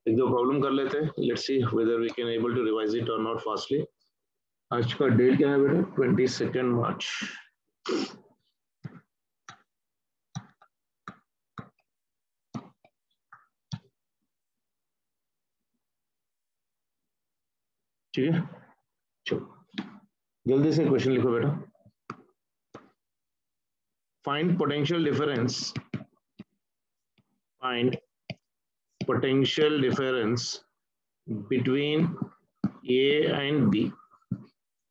एक दो प्रॉब्लम कर लेते हैं, let's see whether we can able to revise it or not fastly. आज का डेट क्या है बेटा? 22 मार्च। ठीक है, चलो जल्दी से क्वेश्चन लिखो बेटा। Find potential difference, find potential difference between A and B.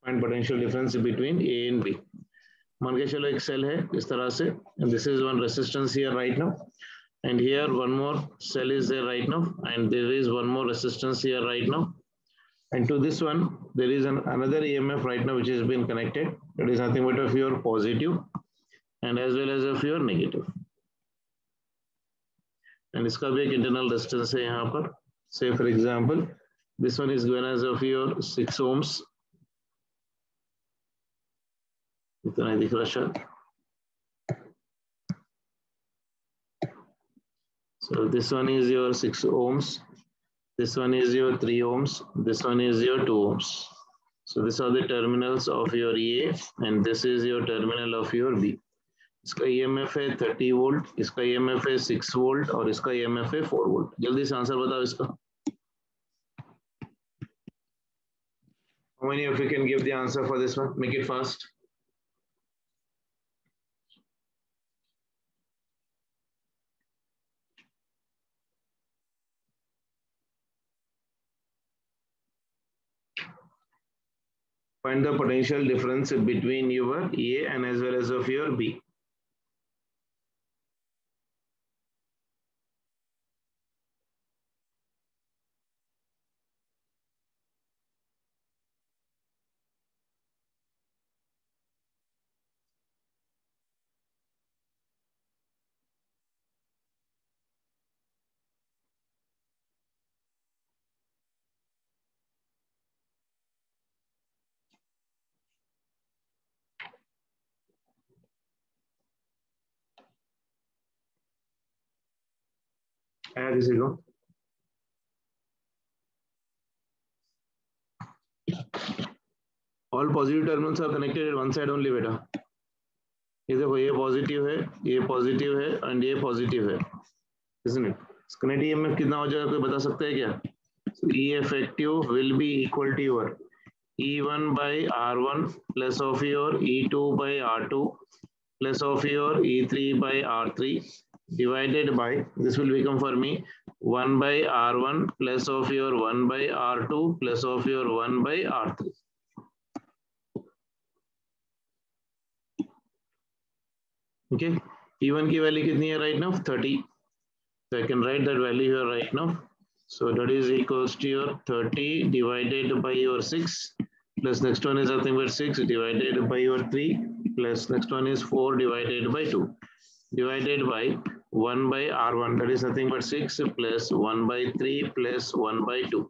Find potential difference between A and B. मान के चलो एक सेल है इस तरह से, and this is one resistance here right now, and here one more cell is there right now, and there is one more resistance here right now, and to this one there is another EMF right now which has been connected. It is nothing but of your positive and as well as of your negative, and इसका भी एक internal resistance है यहाँ पर. Say for example this one is given as of your 6 ohms. इतना ही दिख रहा शायद. So this one is your 6 ohms, this one is your 3 ohms, this one is your 2 ohms. So these are the terminals of your A and this is your terminal of your B. इसका EMF है 30 volt, इसका EMF है 6 volt और इसका EMF है 4 volt. जल्दी से answer बताओ इसका. How many of you can give the answer for this one? Make it fast. Find the potential difference between your A and as well as of your B. आया किसी को? All positive terminals are connected at one side only बेटा. ये देखो ये positive है, ये positive है एंड ये पॉजिटिव है, isn't it? इसका नेट EMF कितना हो जाएगा कोई बता सकता है क्या? So E effective will be equal to your E1 by R1 plus of your E2 by R2 plus of your E3 by R3 divided by, this will become for me 1 by R1 plus of your 1 by R2 plus of your 1 by R3. Okay, E1 की value कितनी है right now? 30. So I can write that value here right now. So that is equals to your 30 divided by your 6 plus next one is nothing but 6 divided by your 3 plus next one is 4 divided by 2 divided by 1 by R1, that is nothing but 6 plus 1 by 3 plus 1 by 2.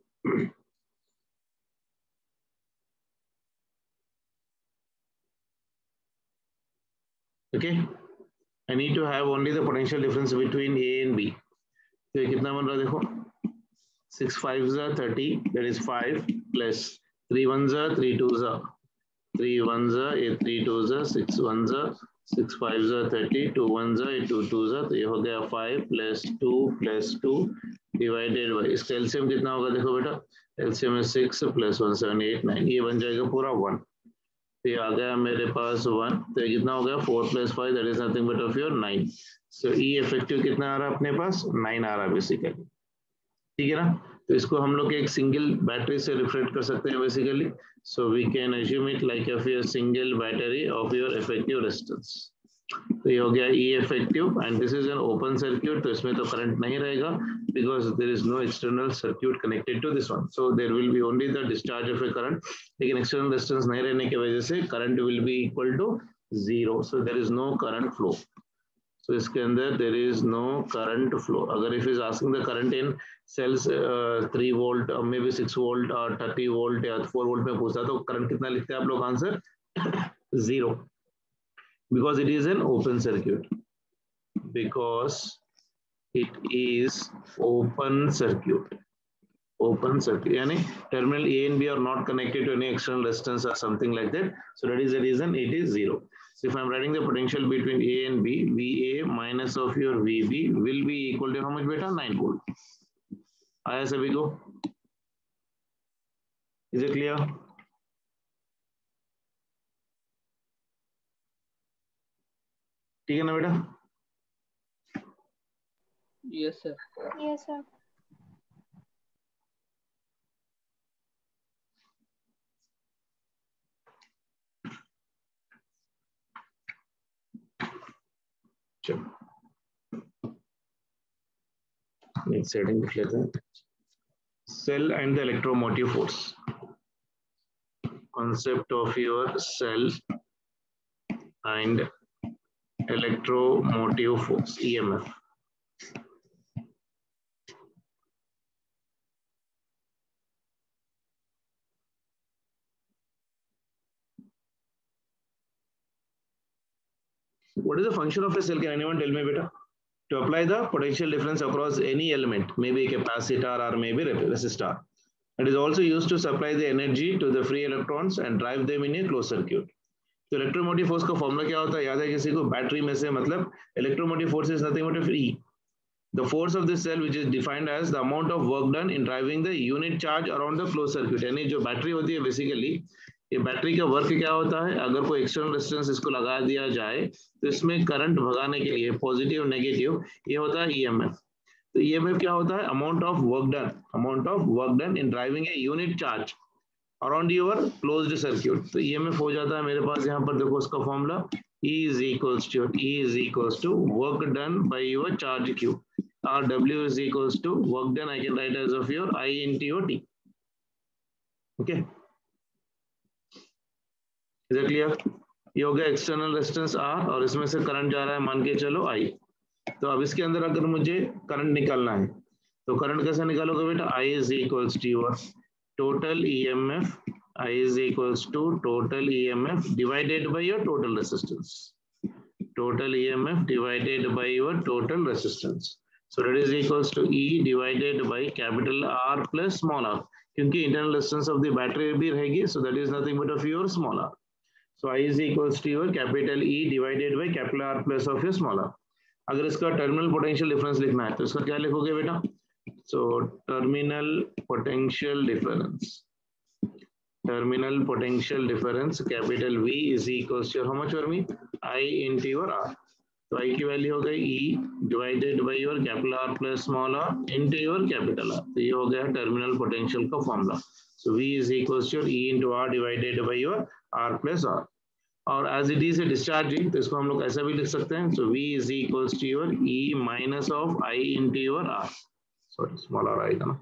Okay, I need to have only the potential difference between A and B. तो ये कितना बन रहा है देखो, 6 5s are 30, that is 5 plus 3 1s are 3 2s are 3 1s are 8 3 2s are 6 1s are 6 5s are 30 2 1s are 8 2 2s are. तो ये हो गया 5 plus 2 divided by, इसका LCM कितना होगा देखो बेटा, LCM है 6 plus 1 7 8 9, ये बन जाएगा पूरा 1. तो ये आ गया मेरे पास 1, तो ये कितना हो गया 4 plus 5 that is nothing but of your 9. So E effective कितना आ रहा है अपने पास? 9 आ रहा है बेसिकली. ठीक है ना? तो इसको हम लोग एक सिंगल बैटरी से रिफ्लेक्ट कर सकते हैं basically. So we can assume it like of a single battery of your effective resistance. तो ये हो गया E effective and this is an open circuit, तो इसमें तो करंट नहीं रहेगा because there is no external circuit connected to this one. So there will be only the discharge of a current. लेकिन external resistance नहीं रहने की वजह से current will be equal to 0. So there is no current flow. So इसके अंदर there is no current flow. अगर if is asking the current in cells 3 volt or maybe 6 volt or 30 volt या 4 volt में पूछता तो current कितना लिखते हैं आप लोग answer? 0. Because it is an open circuit. because it is open circuit. Open circuit, yani terminal A and B are not connected to any external resistance or something like that. So that is the reason it is 0. So if I'm writing the potential between A and B, VA minus of your VB will be equal to how much beta? 9 volt. आया सभी को? Is it clear? ठीक है ना बेटा? Yes, sir. Yes, sir. Next setting लिख लेते हैं. Cell and the electromotive force. Concept of your cell and electromotive force, EMF. What is the function of a cell? Can anyone tell me, beta? To apply the potential difference across any element, maybe a capacitor or maybe resistor. It is also used to supply the energy to the free electrons and drive them in a closed circuit. तो electromotive force का formula क्या होता है? याद है किसी को? Battery में से, मतलब electromotive force is nothing but free. The force of this cell, which is defined as the amount of work done in driving the unit charge around the closed circuit. यानी जो बैटरी होती है basically, ये battery का work क्या होता है? अगर कोई एक्सटर्नल रेजिस्टेंस इसको लगा दिया जाए तो इसमें करंट भगाने के लिए पॉजिटिव नेगेटिव ये होता है ईएमएफ. तो ईएमएफ क्या होता है? Amount of work done in driving a unit charge around your closed circuit. तो ईएमएफ हो जाता है मेरे पास यहाँ पर, देखो उसका formula E is equals to work done by your charge Q, or W is equals to work done, I can write as of your I into your T. Okay, is that clear? ये हो गया external resistance R और इसमें से current जा रहा है मान के चलो I. तो अब इसके अंदर अगर मुझे करंट निकालना है तो करंट कैसे निकालोगे बेटा? I is equals to your total EMF. I is equals to total EMF divided by your total resistance. Total EMF divided by your total resistance. So that is equals to E divided by capital R plus small r. क्योंकि internal resistance of the battery भी रहेगी, so that is nothing but of your small r. So I is equals to your capital E divided by capital R plus of your small r. अगर इसका terminal potential difference लिखना है तो इसका क्या लिखोगे बेटा? So terminal potential difference capital V is equals to how much for me? I into your R. तो I की वैल्यू हो गई E divided by your capital R plus small r into your capital R. तो ये हो गया terminal potential का formula. So V is equals to E into R divided by your R plus R. और as it is a discharging तो इसको हम लोग ऐसा भी लिख सकते हैं. So V is equals to your E minus of I into your R. Sorry, small r आएगा ना.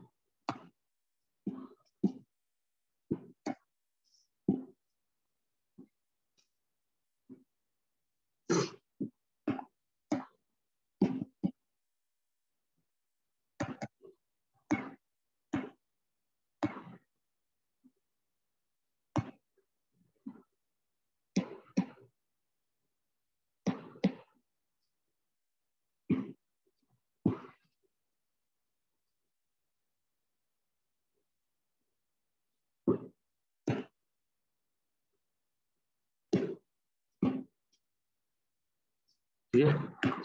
Yeah,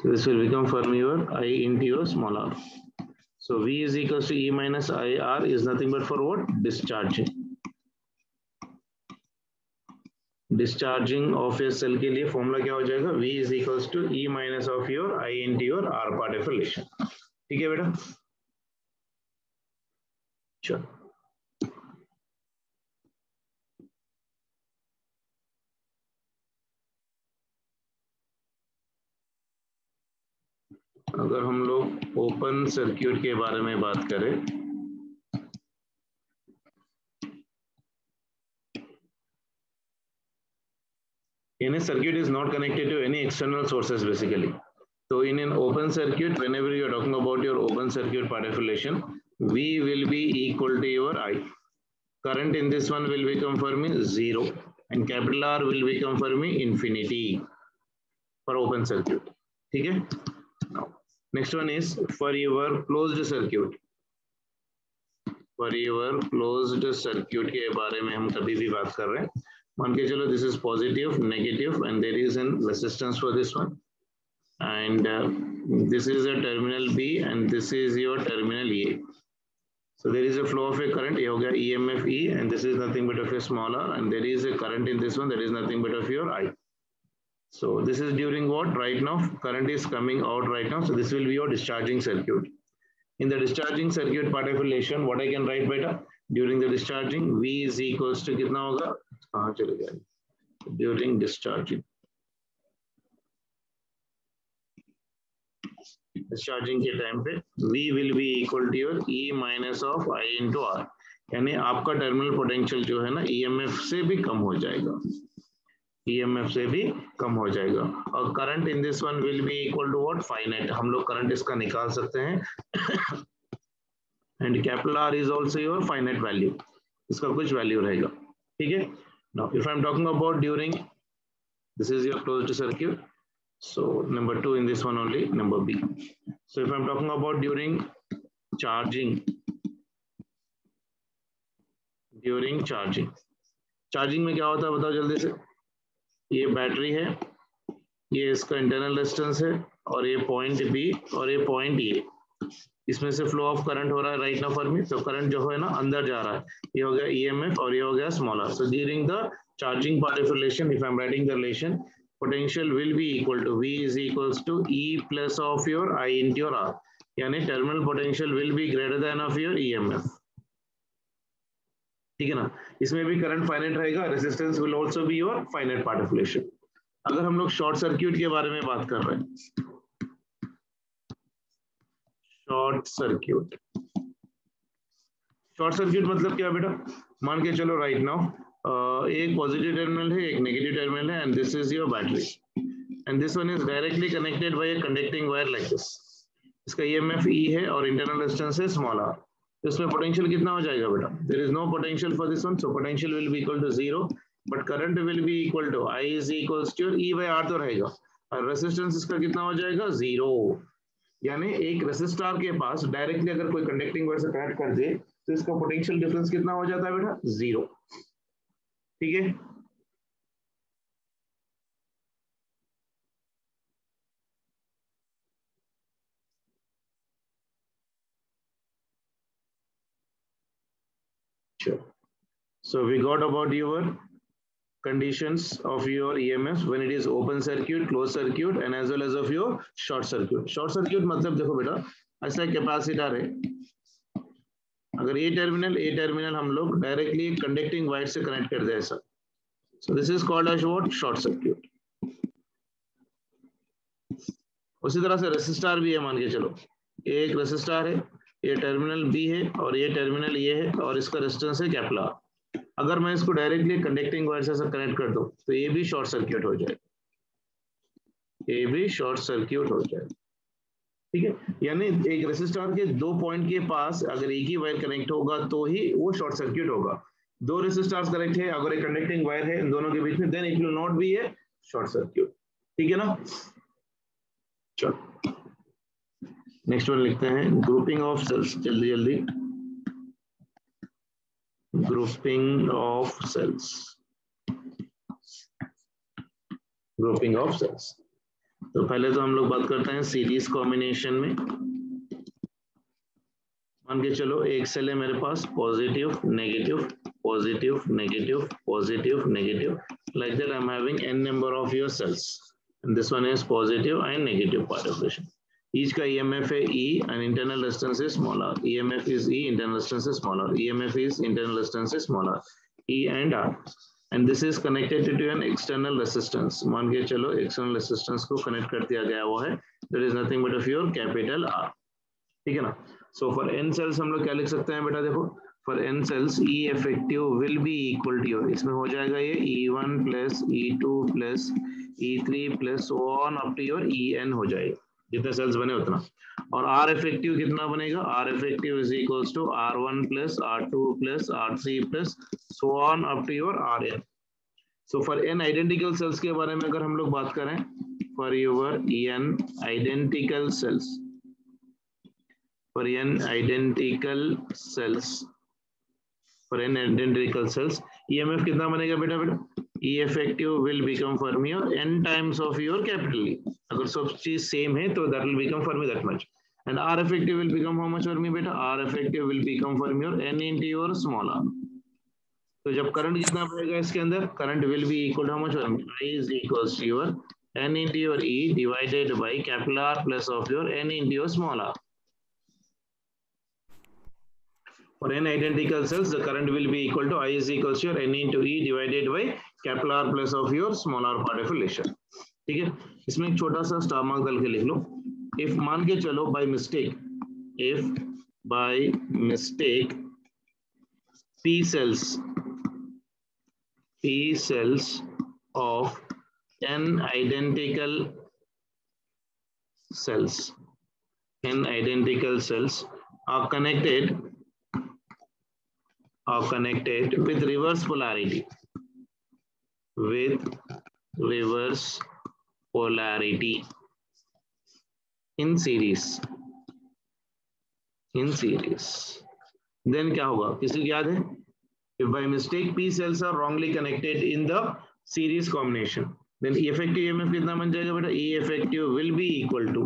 so this will become for me your I into your small r. So V is equals to E minus IR is nothing but for what? Discharging. Discharging of a cell के लिए formula क्या हो जाएगा? V is equals to E minus of your I into your R part of relation. ठीक है बेटा? चलो. अगर हम लोग ओपन सर्किट के बारे में बात करें in a circuit is not connected to any external sources basically. So in an open circuit, whenever you are talking about your open circuit part of relation, V will be equal to your I. Current in this one will become for me 0 and capital R will become for me infinity for open circuit. ठीक है? Next one is for your closed circuit. For your closed circuit के बारे में हम कभी भी बात कर रहे हैं। मान के चलो this is positive, negative and there is an resistance for this one and this is a terminal B and this is your terminal A. So there is a flow of a current, ये हो गया EMF E and this is nothing but of a small r and there is a current in this one that is nothing but of your I. So this is during what? Right now current is coming out right now, so this will be your discharging circuit. In the discharging circuit part of relation, what I can write better? During the discharging V is equals to कितना होगा? कहाँ चले गए? During discharging. Discharging के time पे V will be equal to your E minus of I into R, यानी आपका terminal potential जो है ना EMF से भी कम हो जाएगा, EMF से भी कम हो जाएगा। और current in this one will be equal to what? Finite. हम लोग करंट इसका निकाल सकते हैं and capital R is also your finite value, इसका कुछ वैल्यू रहेगा, ठीक है। Now if I am talking about during, this is your closed circuit. So number 2 in this one only, number B. So if I'm talking about during charging, charging में क्या होता है बताओ जल्दी से। ये बैटरी है, ये इसका इंटरनल रेजिस्टेंस है और ये पॉइंट B और ये पॉइंट A, इसमें से फ्लो ऑफ करंट हो रहा है राइट नाउ फॉर मी। तो करंट जो है ना अंदर जा रहा है, ये हो गया EMF और ये हो गया small r. So during the charging part of relation, if I'm writing the relation, potential will be equal to V is equals to E plus of your I into your R, यानी terminal potential will be greater than of your EMF, ठीक है ना। इसमें भी current finite रहेगा, resistance will also be your finite part of relation. अगर हम लोग शॉर्ट सर्क्यूट के बारे में बात कर रहे हैं, शॉर्ट सर्क्यूट मतलब क्या बेटा? मान के चलो राइट नाउ एक पॉजिटिव टर्मिनल है, एक नेगेटिव टर्मिनल है and this is your battery and this one is directly connected by a conducting wire like this. इसका EMF E है और इंटरनल रेजिस्टेंस है स्मॉल r। तो इसमें पोटेंशियल कितना हो जाएगा बेटा? There is no potential for this one, so potential will be equal to 0 but current will be equal to I is equals to E by R तो रहेगा और रेजिस्टेंस इसका कितना हो जाएगा? 0। यानी एक रेजिस्टर के पास डायरेक्टली अगर कोई कंडक्टिंग वायर से कनेक्ट कर दे तो इसका पोटेंशियल डिफरेंस कितना हो जाता है बेटा? 0, ठीक है। Sure. So we got about your conditions of your EMF when it is open circuit, closed circuit and as well as of your short circuit. Short circuit मतलब देखो बेटा, ऐसा कैपेसिटर है, अगर ए टर्मिनल हम लोग डायरेक्टली कंडक्टिंग वायर से connect कर दे ऐसा, so this is called as what? Short circuit. उसी तरह से रेसिस्टर भी है, मान के चलो एक रेसिस्टर है, ये टर्मिनल B है और ये टर्मिनल ये है और इसका रेजिस्टेंस है कैपिटल R। अगर मैं इसको डायरेक्टली कंडक्टिंग वायर से कनेक्ट कर दूं तो ये भी शॉर्ट सर्क्यूट हो जाए, ये भी शॉर्ट सर्क्यूट हो जाए, ठीक है। यानी एक रेसिस्टर के दो पॉइंट के पास अगर एक ही वायर कनेक्ट होगा तो ही वो शॉर्ट सर्क्यूट होगा। दो रेसिस्टर्स कनेक्ट है, अगर एक कंडक्टिंग वायर है इन दोनों के बीच में, then it will not be a short circuit, ठीक है ना। चलो नेक्स्ट वन लिखते हैं ग्रुपिंग ऑफ सेल्स, जल्दी जल्दी। Grouping of cells, grouping of cells. तो पहले तो हम लोग बात करते हैं सीरीज कॉम्बिनेशन में। मान के चलो एक सेल है मेरे पास, positive negative positive negative positive negative, like that I'm having n number of your cells and this one is positive and negative part of relation. Each का EMF है E and internal resistance is small r. EMF is E, internal resistance is small r. EMF is internal resistance is small r. E and R. And this is connected to an external resistance. मान के चलो external resistance को connect कर दिया गया वो है, that is nothing but of your capital R, ठीक है ना। So for n cells हम लोग क्या लिख सकते हैं बेटा? देखो for n cells E effective will be equal to your, इसमें हो जाएगा ये E1 plus E2 plus E3 plus so on up to your En हो जाएगा, जितने सेल्स बने उतना। और R effective कितना बनेगा? R effective is equals to R1 plus R2 plus R3 plus so on up to your Rn. So for n identical cells के बारे में अगर हम लोग बात करें, for your n identical cells, for n identical cells, for n identical cells, EMF कितना बनेगा बेटा? E effective will become Fermi or n times of your capital E. अगर सब चीज सेम है तो that will become Fermi that much. And R effective will become how much Fermi बेटा? R effective will become Fermi or n into your small r. तो जब current कितना बढ़ेगा इसके अंदर, current will be equal to how much? I is equals to your n into your E divided by capital R plus of your n into your small r. For n identical cells, the current will be equal to I is equals to your n into E divided by capital R plus of your small r part of relation. ठीक है, इसमें एक छोटा सा star mark डाल के लिख लो. If मान के चलो by mistake, if by mistake P cells of n identical cells are connected with reverse polarity, in series, then क्या होगा? किसी को याद है? If by mistake P cells are wrongly connected in the series combination, then E effective EMF कितना बन जाएगा बेटा? E effective will be equal to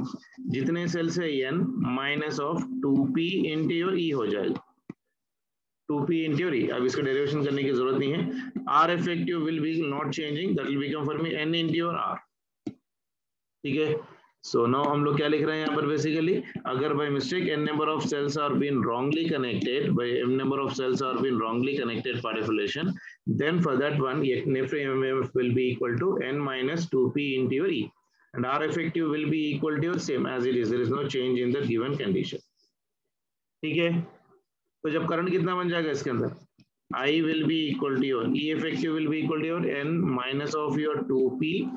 जितने cells है n minus of 2P into your E हो जाएगा. 2P into your E. अब इसका डेरिवेशन करने की जरूरत नहीं है. R effective will be not changing, that will become for me n into your R. ठीक है. So now हम लोग क्या लिख रहे हैं यहाँ पर? बेसिकली अगर by mistake n number of cells are being wrongly connected, part of relation, then for that one EMF will be equal to n minus 2P into your E, and R effective will be equal to your same as it is. There is no change in the given condition. ठीक है. तो जब current कितना बन जाएगा इसके अंदर? I will be equal to your E effective will be equal to your n minus of your 2P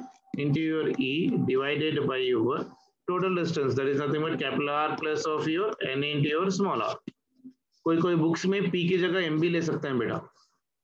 into your E divided by your total distance, that is nothing but capital R plus of your n into your small r. कोई books में P की जगह M भी ले सकते हैं बेटा.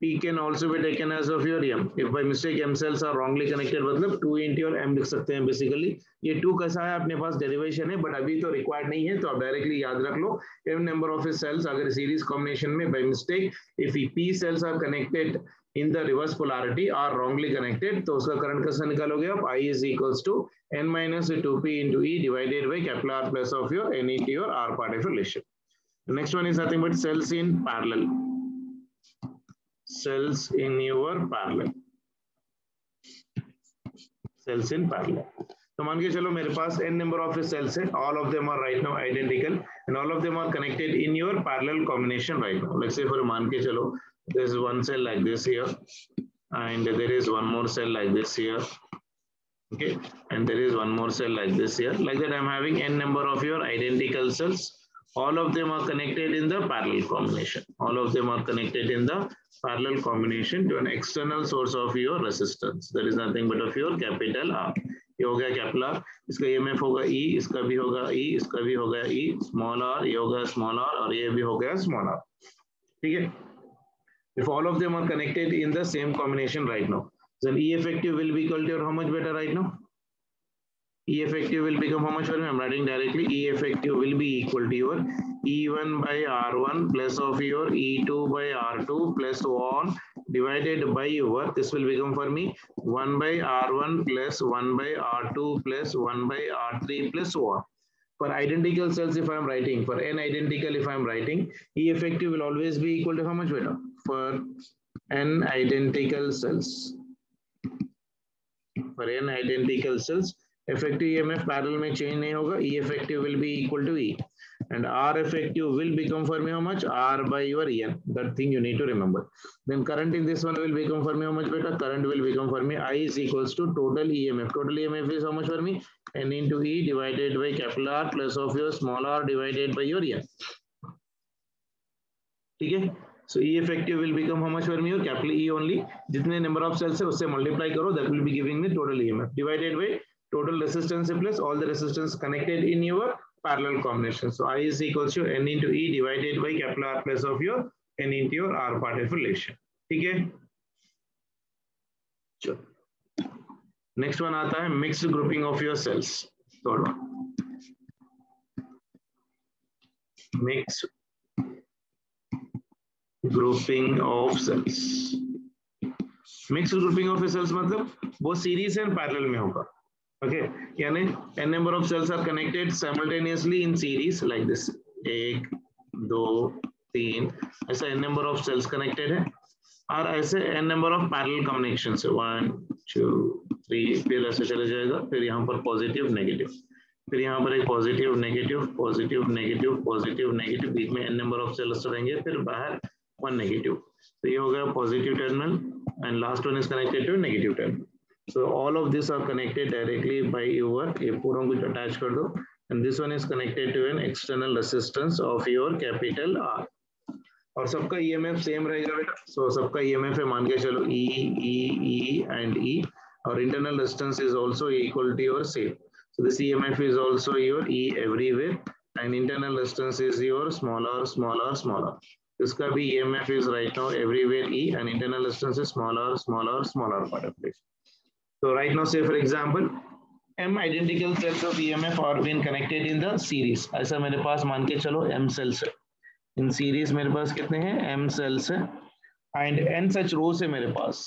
P can also be taken as of your M. If by mistake M cells are wrongly connected, मतलब 2 into your M लिख सकते हैं बेसिकली. ये 2 कैसा है अपने पास? डेरिवेशन है, बट अभी तो रिक्वायर्ड नहीं है, तो आप डायरेक्टली याद रख लो. M number of cells अगर सीरीज कॉम्बिनेशन में by mistake if P cells are connected in the reverse polarity or wrongly connected, तो उसका करंट कैसे निकालोगे आप? I is equals to n minus 2P into E divided by capital R plus of your n into your R part of relation. The next one is nothing but cells in parallel. Cells in parallel. तो मान के चलो मेरे पास n number of cells है, all of them are right now identical and all of them are connected in your parallel combination right now. Let's say for मान के चलो there is one cell like this here and there is one more cell like this here, okay, and there is one more cell like this here. Like that I'm having n number of your identical cells. All of them are connected in the parallel combination. To an external source of your resistance. That is nothing but of your capital R. ये हो गया capital R. इसका EMF होगा E, इसका भी होगा E, इसका भी होगा E, स्मॉल r, ये होगा स्मॉल r और ये भी हो गया स्मॉल r. ठीक है. If all of them are connected in the same combination right now, then E effective will be equal to how much better right now? E effective will become how much for me? I'm writing directly. E effective will be equal to your E1 by R1 plus of your E2 by R2 plus 1 divided by your, this will become for me 1 by R1 plus 1 by R2 plus 1 by R3 plus 1. For identical cells, if I'm writing, for n identical, if I'm writing, E effective will always be equal to how much better? For n identical cells. Effective EMF parallel में change नहीं होगा. E effective will be equal to E, and R effective will become for me how much? R by your En. That thing you need to remember. Then current in this one will become for me how much better? Current will become for me I is equals to total EMF. Total EMF is how much for me? N into E divided by capital R plus of your small r divided by your En. ठीक है. So E effective will become how much for me? Your capital E only. जितने number of cells है उससे multiply करो. That will be giving me total EMF divided by total resistance plus all the resistance connected in your parallel combination. So I is equals to n into E divided by capital R plus of your n into your R part of relation. ठीक है. चलो next one आता है mixed grouping of your cells. Third one. Mix grouping of cells. Mix grouping of cells मतलब वो series and parallel में होगा। Okay, यानी n number of cells are connected simultaneously in series like this, 1 2 3 ऐसा n number of cells connected है, और ऐसे n number of parallel connection है 1 2 3, फिर ऐसे चले जाएगा, फिर यहाँ पर पॉजिटिव नेगेटिव, फिर यहाँ पर एक positive negative positive negative positive negative, बीच में n नंबर ऑफ सेल्स रहेंगे, फिर बाहर 1 नेगेटिव, तो ये हो गया positive terminal and last one is connected to negative terminal. So all of these are connected directly by your, ये पूरा कुछ अटैच कर दो, and this one is connected to an external resistance of your capital R, और सबका EMF same रहेगा बेटा। so सबका EMF है, मान के चलो E E E and E, और internal resistance is also equal to your same, so this EMF is also your E everywhere, and internal resistance is your smaller smaller smaller, इसका भी EMF is right now everywhere E, and internal resistance is smaller smaller smaller part of it. So right now, say for example, m identical cells of EMF are being connected in the series. ऐसा मेरे पास मान के चलो m cells है, in series मेरे पास कितने हैं, m cells है, and n such rows है मेरे पास,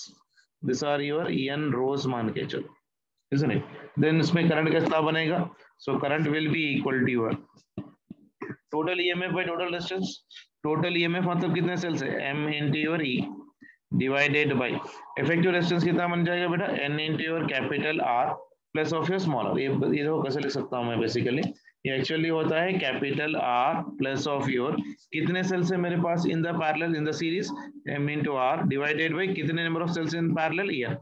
these are your n rows मान के चलो, isn't it? Then इसमें current कैसा बनेगा? So current will be equal to your total EMF by total resistance. Total EMF मतलब कितने cells है, m into your E divided by effective resistance कितना बन जाएगा बेटा, n into your capital R plus of your smaller. ये देखो कैसे लिख सकता हूँ मैं, बेसिकली ये एक्चुअली होता है capital R plus of your कितने सेल्स है मेरे पास in the parallel in the series, m into R divided by कितने number of cells in parallel year.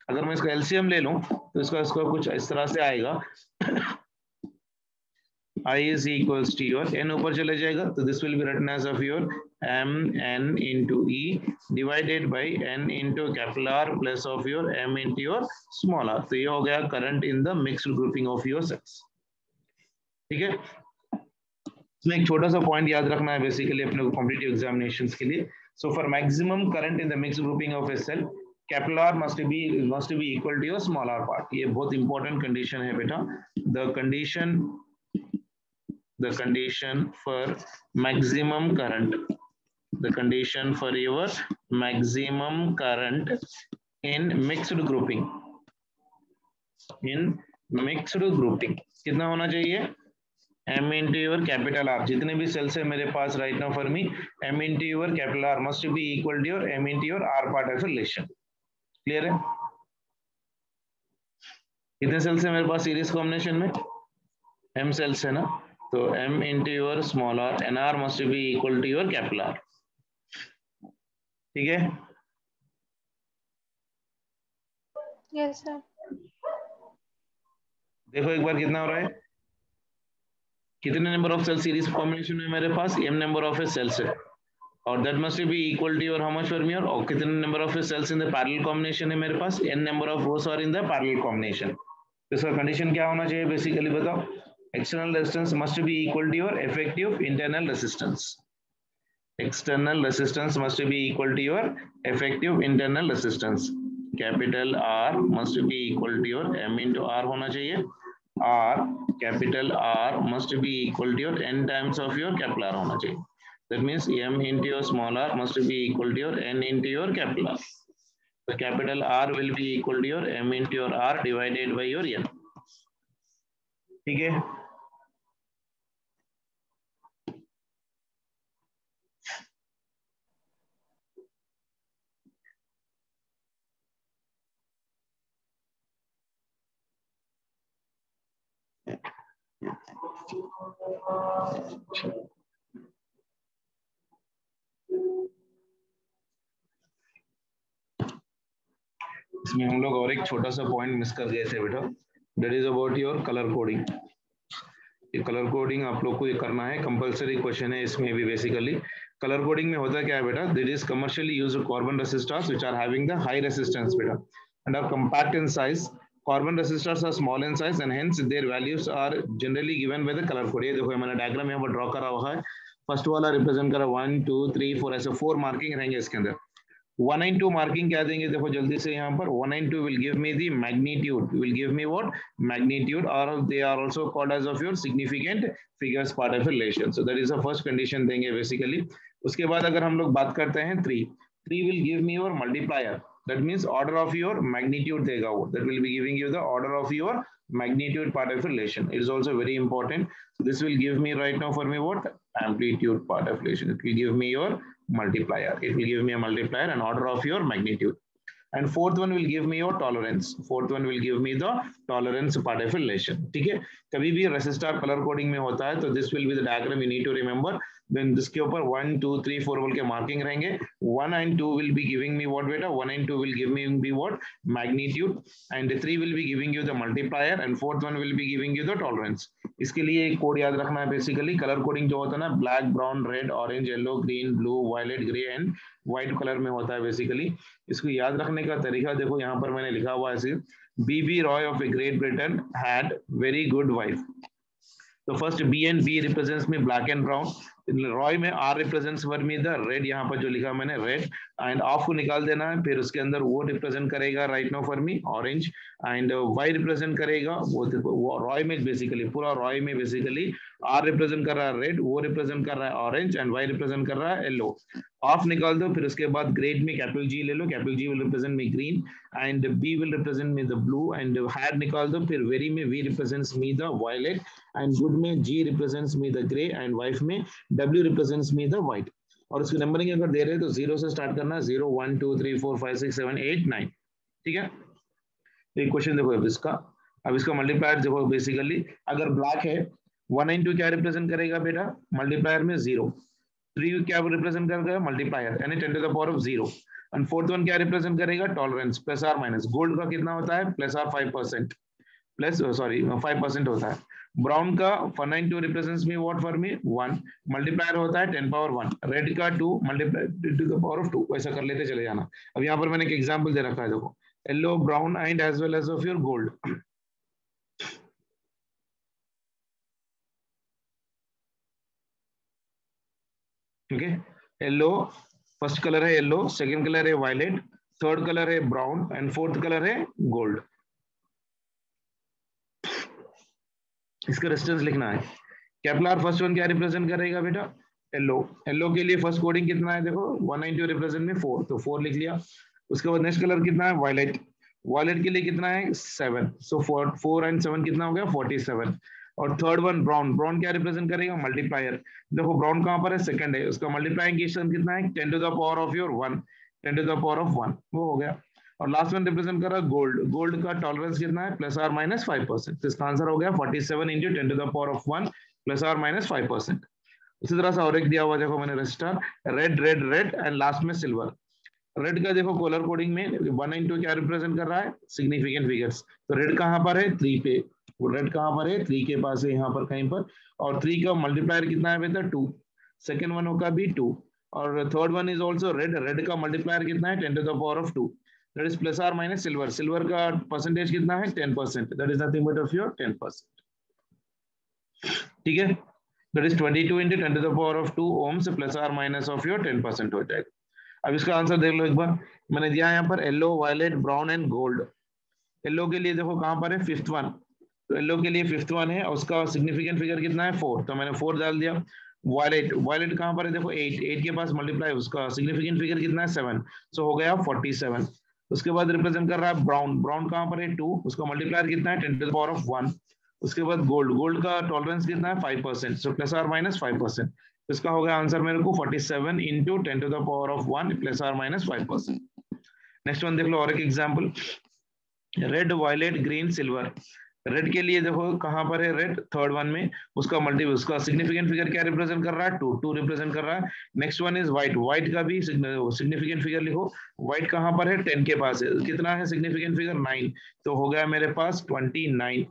अगर मैं इसका एलसीएम ले लूं तो इसका कुछ इस तरह से आएगा I is equals to your n ऊपर चले जाएगा, तो this will be written as of your m n into E divided by n into capital R plus of your m into your small r। तो ये हो गया current in the mixed grouping of your cells. ठीक है, इसमें एक छोटा सा पॉइंट याद रखना है बेसिकली अपने को कॉम्पिटिटिव एग्जामिनेशंस के लिए। So for maximum current in the mixed grouping of a cell, capital R must be equal to your small r part। ये बहुत इंपॉर्टेंट कंडीशन है बेटा। The condition for maximum current, the condition for your maximum current in mixed grouping, कितना होना चाहिए, m into your capital R। जितने भी cells है मेरे पास right now for me, m into your capital R must be equal to your m into your R part of relation। Clear है? कितने सेल्स है मेरे पास सीरीज कॉम्बिनेशन में, m सेल्स है ना, तो m into your small r and R must be equal to your capital R। ठीक है? Yes sir। देखो एक बार कितना हो रहा है, कितने number of cell series combination में मेरे पास m नंबर ऑफ सेल्स है, और that must be equal to your how much for me, और कितने number of cells in the parallel combination है मेरे पास, n number of rows are in the parallel combination. तो इसका कंडीशन क्या होना चाहिए बेसिकली बताओ, external resistance must be equal to your effective internal resistance। external resistance must be equal to your effective internal resistance। capital R must be equal to your m into R होना चाहिए, R capital R must be equal to your n times of your capital R होना चाहिए। that means m into your small r must be equal to your n into your capital R। so capital R will be equal to your m into your R divided by your n। ठीक है, इसमें हम लोग और एक छोटा सा point miss कर गए थे बेटा, that is about your colour coding. ये कलर कोडिंग आप लोग को ये करना है, कंपलसरी क्वेश्चन है इसमें भी। बेसिकली कलर कोडिंग में होता क्या है बेटा, this is commercially used carbon resistors which are having the high resistance बेटा and are compact in size. Carbon resistors are small in size and hence their values are generally given by the colour code. ये देखो मैंने diagram यहाँ पर draw करा हुआ है, first वाला रिप्रेजेंट करा 1 2 3 4, ऐसे 4 मार्किंग रहेंगे इसके अंदर। 192 मार्किंग क्या देंगे देखो जल्दी से यहाँ पर 192 will give me the magnitude, will give me what magnitude, or they are also called as of your significant figures part of a relation. So that is the first condition देंगे basically. उसके बाद अगर हम लोग बात करते हैं 3 will give me your multiplier, that means order of your magnitude देगा वो, that will be giving you the order of your magnitude part of relation. It is also very important. So this will give me right now for me what amplitude part of relation. It will give me your multiplier. It will give me a multiplier and order of your magnitude. And fourth one will give me your tolerance. Fourth one will give me the tolerance part of relation. ठीक है, कभी भी resistor colour coding में होता है तो this will be the diagram you need to remember. Then जिसके ऊपर 1 2 3 4 बोल के मार्किंग रहेंगे. 1 and 2 will be giving me what बेटा, 1 and 2 will give me be what magnitude, and 3 will be giving you the multiplier, and fourth one will be giving you the tolerance. इसके लिए एक code याद रखना है basically. Colour coding जो होता है ना, black brown red orange yellow green blue violet grey and white colour में होता है बेसिकली. इसको याद रखने का तरीका देखो, यहाँ पर मैंने लिखा हुआ है BB Roy of a great Britain had very good wife. तो first B and B represents में ब्लैक एंड ब्राउन, रॉय में R represents for me the red, यहाँ पर जो लिखा मैंने रेड, एंड ऑफ को निकाल देना है, फिर उसके अंदर वो रिप्रेजेंट करेगा right now for me orange, and Y represent करेगा वो रॉय में बेसिकली पूरा रॉय में बेसिकली आर रिप्रेजेंट कर रहा है रेड, वो रिप्रेजेंट कर रहा है ऑरेंज, एंड वाई रिप्रेजेंट कर रहा है येलो. ऑफ निकाल दो, फिर उसके बाद ग्रेड में कैपिटल जी ले लो, capital G will represent me green and B will represent me the blue, and had निकाल दो, फिर वेरी में V represents me the violet, and good में G represents me the grey, and wife में W represents me the white. और उसकी numbering अगर दे रहे हैं तो 0 से स्टार्ट करना, 0 1 2 3 4 5 6 7 8 9. ठीक है, एक क्वेश्चन देखो अब इसका मल्टीप्लायर देखो बेसिकली, अगर ब्लैक है 1 and 2 क्या रिप्रेजेंट करेगा बेटा, मल्टीप्लायर में 0, 3 क्या रिप्रेजेंट करेगा मल्टीप्लायर यानी 10 to the power of 0, and fourth one क्या रिप्रेजेंट करेगा tolerance plus or minus. Gold का कितना होता है प्लस आर 5% प्लस 5% होता है. ब्राउन का 192 represents me what for me 1, multiplier होता है 10 power 1, रेड का 2 multiply two the power of 2, वैसा कर लेते चले जाना. अब यहाँ पर मैंने एक एग्जांपल दे रखा है देखो, yellow brown and as well as of your gold. ठीक है, येलो फर्स्ट कलर है येलो, सेकंड कलर है वायलेट, थर्ड कलर है ब्राउन, एंड फोर्थ कलर है गोल्ड. इसका रेजिस्टेंस लिखना है. केपलर फर्स्ट वन क्या रिप्रेजेंट करेगा बेटा येलो, येलो के लिए फर्स्ट कोडिंग कितना है देखो 192 रिप्रेजेंट में 4, तो 4 लिख लिया. उसके बाद नेक्स्ट कलर कितना है वायलेट, वायलेट के लिए कितना है 7, सो 4 एंड 7 कितना हो गया 47. और थर्ड वन ब्राउन, ब्राउन क्या रिप्रेजेंट करेगा मल्टीप्लायर. देखो ब्राउन कहां पर है सेकंड है, उसका मल्टीप्लाइंग कितना है 10 to the power of your 1, 10 to the power of 1, वो हो गया. और लास्ट वन रिप्रेजेंट कर रहा है गोल्ड, गोल्ड का टॉलरेंस कितना है प्लस आर माइनस 5%, तो इसका आंसर हो गया 47 into 10 to the power of 1 plus or minus 5%. उसी तरह से और एक दिया हुआ देखो मैंने register, red red red and last में सिल्वर. रेड का देखो कलर कोडिंग में 1 and 2 क्या रिप्रेजेंट कर रहा है सिग्निफिकेंट फिगर्स, तो रेड कहां पर है 3 पे, वो रेड कहां पर है 3 के पास है यहाँ पर कहीं पर, और 3 का मल्टीप्लायर कितना है बेटा 2, सेकंड वन का भी 2, और third one is also red, red का मल्टीप्लायर कितना है 10 to the power of 2, that is plus or minus silver, silver का परसेंटेज कितना है 10%, that is nothing but of your 10%. ठीक है, that is 22 into 10 to the power of 2 ohms plus or minus of your 10% हो जाएगा. अब इसका answer देख लो एक बार, मैंने दिया यहाँ पर yellow violet brown and gold. Yellow के लिए देखो कहां पर है फिफ्थ वन, तो येलो के लिए फिफ्थ वन है, उसका सिग्निफिकेंट फिगर कितना है 4, तो मैंने 4 डाल दिया. वायलेट, वायलेट कहां पर है देखो 8, 8 के पास मल्टीप्लाई, उसका सिग्निफिकेंट फिगर कितना है 7, सो हो गया 47. उसके बाद रिप्रेजेंट कर रहा है ब्राउन, ब्राउन कहां पर है 2, उसका मल्टीप्लायर कितना है 10 to the power of 1. उसके बाद गोल्ड, गोल्ड का टॉलरेंस कितना है 5%, सो प्लस आर माइनस 5%, इसका हो गया आंसर मेरे को 47 into 10 to the power of 1 plus or minus 5%. Next one देख लो और एक example, red violet green silver. Red के लिए देखो कहां पर है रेड थर्ड वन में, उसका सिग्निफिकेंट फिगर क्या रिप्रेजेंट कर रहा है 2 रिप्रेजेंट कर रहा है. Next one is white, white का भी सिग्निफिकेंट फिगर लिखो, व्हाइट कहां पर है 10 के पास है, कितना है सिग्निफिकेंट फिगर 9, तो हो गया मेरे पास 29.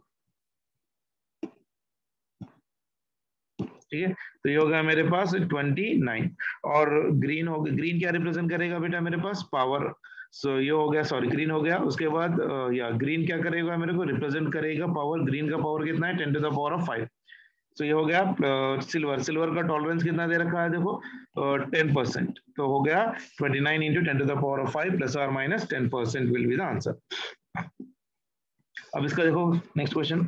ठीक है, तो ये हो गया मेरे पास 29. और ग्रीन हो गया, ग्रीन क्या रिप्रेजेंट करेगा बेटा मेरे पास पावर, सो ये हो गया सॉरी ग्रीन हो गया. उसके बाद या ग्रीन क्या करेगा मेरे को रिप्रेजेंट करेगा पावर, ग्रीन का पावर कितना है 10 to the power of 5, तो ये हो गया सिल्वर। सिल्वर का टॉलरेंस कितना दे रखा है देखो 10%, तो हो गया 29 into 10 to the power of 5 plus or minus 10% will be the answer. अब इसका देखो नेक्स्ट क्वेश्चन,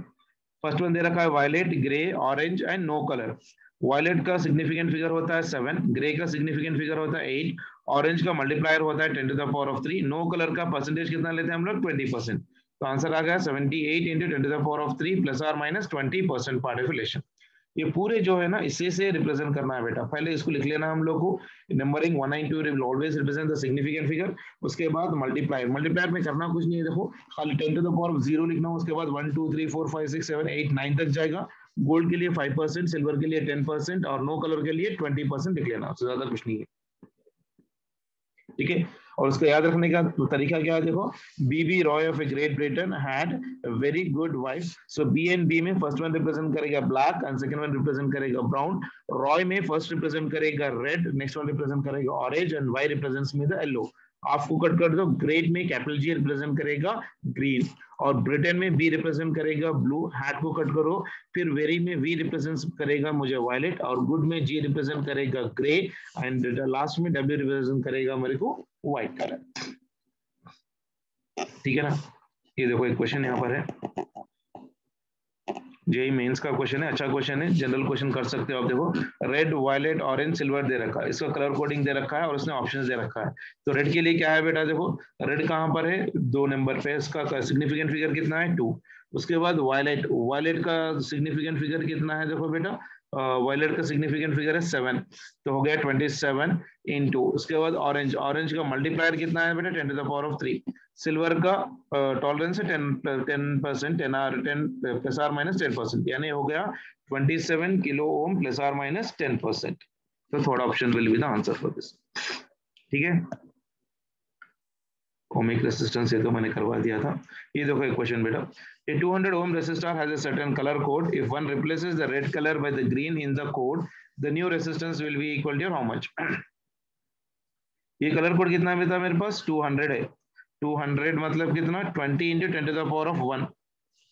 फर्स्ट वन दे रखा है violet, grey, orange and no colour. Violet का सिग्निफिकेंट फिगर होता है 7, ग्रे का सिग्निफिकेंट फिगर होता है 8, ऑरेंज का मल्टीप्लायर होता है 10 to the power of 3, no colour का परसेंटेज कितना लेते हैं हम लोग 20%। तो आंसर आ गया 78 into 10 to the power of 3 plus or minus 20% पार्टिकुलेशन। ये पूरे जो है ना इसी से रिप्रेजेंट करना है बेटा। पहले इसको लिख लेना हम लोग को, numbering 192 will always represent the significant figure. उसके बाद मल्टीप्लायर, मल्टीप्लायर में करना कुछ नहीं है, देखो खाली 10 to the power of 0 लिखना, उसके बाद 1 2 3 4 5 6 7 8 9 तक जाएगा। गोल्ड के लिए 5%, सिल्वर के लिए 10% और नो कलर के लिए 20% लिख लेना, उससे ज्यादा कुछ नहीं है, ठीक है। और उसको याद रखने का तरीका क्या है देखो, BB Roy of a great Britain had very good wife. So B and B में फर्स्ट वन रिप्रेजेंट करेगा black and second one represent करेगा ब्राउन। रॉय में फर्स्ट रिप्रेजेंट करेगा रेड, नेक्स्ट वन रिप्रेजेंट करेगा ऑरेंज एंड वाई रिप्रेजेंट्स में the yellow. आपको cut कर दो, ग्रेट में कैपिटल जी रिप्रेजेंट करेगा ग्रीन, और ब्रिटेन में बी रिप्रेजेंट करेगा ब्लू, हैट को कट करो, फिर वेरी में वी रिप्रेजेंट करेगा मुझे वायलेट, और गुड में जी रिप्रेजेंट करेगा ग्रे, एंड लास्ट में डब्ल्यू रिप्रेजेंट करेगा मेरे को व्हाइट कलर, ठीक है ना। ये देखो एक क्वेश्चन यहाँ पर है, जेई मेंस का क्वेश्चन है, अच्छा क्वेश्चन है, जनरल क्वेश्चन कर सकते हो आप। देखो रेड, वायलेट, ऑरेंज, सिल्वर दे रखा है, इसका कलर कोडिंग दे रखा है और उसने ऑप्शंस दे रखा है। तो रेड के लिए क्या है बेटा, देखो रेड कहाँ पर है 2 नंबर पे, इसका सिग्निफिकेंट फिगर कितना है 2। उसके बाद वायलेट, वायलेट का सिग्निफिकेंट फिगर कितना है देखो बेटा, वायलेट का सिग्निफिकेंट फिगर है 7, तो हो गया 27 इंटू। उसके बाद ऑरेंज, ऑरेंज का मल्टीप्लायर कितना है बेटा 10 to the power of 3। Silver का टॉलरेंस है 10%, 10 प्लस आर माइनस 10%, यानी हो गया 27 kilo ohm plus or minus 10%। तो third option will be the answer for this, ठीक है। ओमिक रेसिस्टेंस ये तो मैंने करवा दिया था। ये देखो एक क्वेश्चन बेटा, a 200 ohm resistor has a certain color code. If one replaces the red color by the green in the code, the new resistance will be equal to how much? ये कलर कोड कितना बेटा मेरे पास 200 है, 200 मतलब कितना 20 into 10 to the power of 1,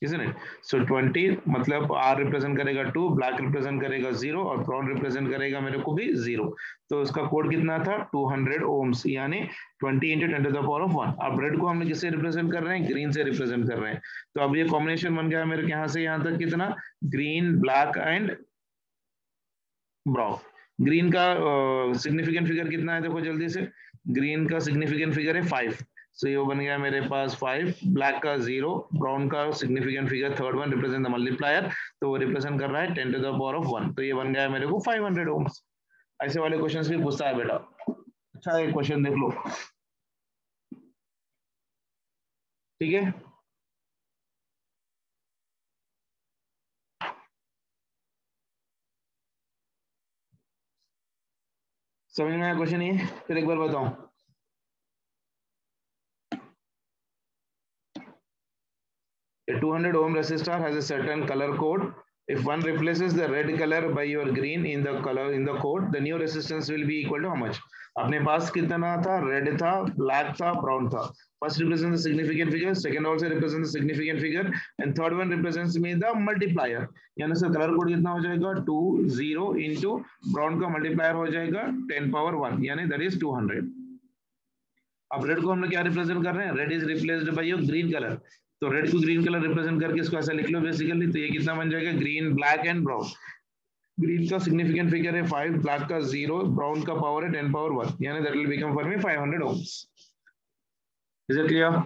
isn't it? So 20 मतलब R represent करेगा 2, black represent करेगा 0 और ब्राउन रिप्रेजेंट करेगा मेरे को भी 0। तो उसका कोड कितना था 200 ओम्स, यानी 20 into 10 to the power of 1। अब रेड को हमने किससे रिप्रेजेंट कर रहे हैं, ग्रीन से रिप्रेजेंट कर रहे हैं। तो अब ये कॉम्बिनेशन बन गया मेरे यहाँ से यहाँ तक कितना, green, black and brown. Green का सिग्निफिकेंट फिगर कितना है देखो जल्दी से, ग्रीन का सिग्निफिकेंट फिगर है 5, सो ये बन गया मेरे पास 5, ब्लैक का 0, ब्राउन का significant figure third one represent the multiplier, तो वो रिप्रेजेंट कर रहा है 10 to the power of 1, तो ये बन गया मेरे को 500 ओम्स। ऐसे वाले क्वेश्चंस भी पूछता है बेटा। अच्छा एक क्वेश्चन देख लो, ठीक है। समझ में आया क्वेश्चन ये, फिर एक बार बताऊं। A 200 ohm resistor has a certain color code. If one replaces the red color by your green in the color in the code, the new resistance will be equal to how much? अपने पास कितना था, red था, black था, brown था। First represents the significant figure, second also represents the significant figure, and third one represents me the multiplier. यानी इसका colour code कितना हो जाएगा 20 into ब्राउन का मल्टीप्लायर हो जाएगा 10 power 1, यानी that is 200। अब रेड को हम लोग क्या रिप्रेजेंट कर रहे हैं, red is replaced by your green colour, तो रेड को ग्रीन कलर रिप्रेजेंट करके इसको ऐसा लिख लो बेसिकली। तो ये कितना बन जाएगा, green, black and brown. Green का सिग्निफिकेंट फिगर है 5, ब्लैक का 0, ब्राउन का पावर है 10 power 1, यानी that will become for me 500 ohms। Is it clear?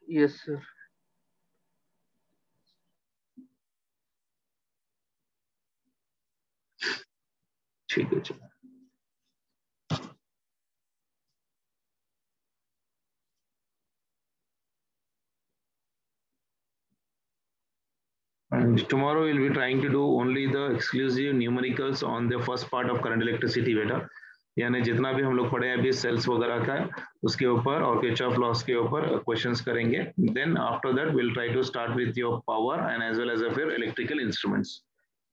Yes sir. ठीक है चलो। And tomorrow we'll be trying to do only the exclusive numericals on the first part of current electricity बेटा, यानी जितना भी हम लोग पढ़े हैं अभी सेल्स वगैरह का उसके ऊपर और किरचॉफ लॉस के ऊपर क्वेश्चंस करेंगे। Then after that will try to start with your power and as well as फिर इलेक्ट्रिकल इंस्ट्रूमेंट्स।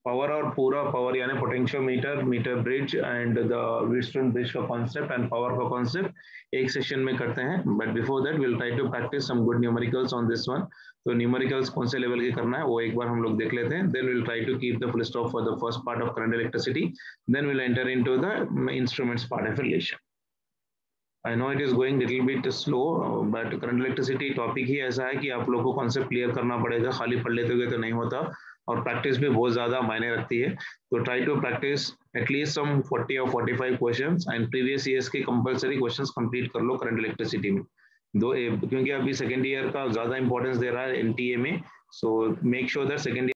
पावर और पूरा पावर यानी potentiometer, meter bridge and the Wheatstone bridge का कॉन्सेप्ट एंड पावर का concept एक सेशन में करते हैं, but before that will try to practice some good numericals on this one. तो न्यूमेरिकल्स कौन से लेवल के करना है वो एक बार हम लोग देख लेते हैं, then will try to keep the full stop for the first part of current electricity, then will enter into the instruments part of relation. I know it is going little bit slow, but current electricity topic ही ऐसा है कि आप लोगों को concept clear करना पड़ेगा, खाली पढ़ लेते हुए तो नहीं होता, और प्रैक्टिस भी बहुत ज्यादा मायने रखती है। तो try to practice at least some 40 और 45 क्वेश्चंस एंड प्रीवियस ईयर्स के कंपलसरी क्वेश्चंस कंप्लीट कर लो करंट इलेक्ट्रिसिटी में क्योंकि अभी सेकेंड ईयर का ज्यादा इंपॉर्टेंस दे रहा है एनटीए में, so make sure that second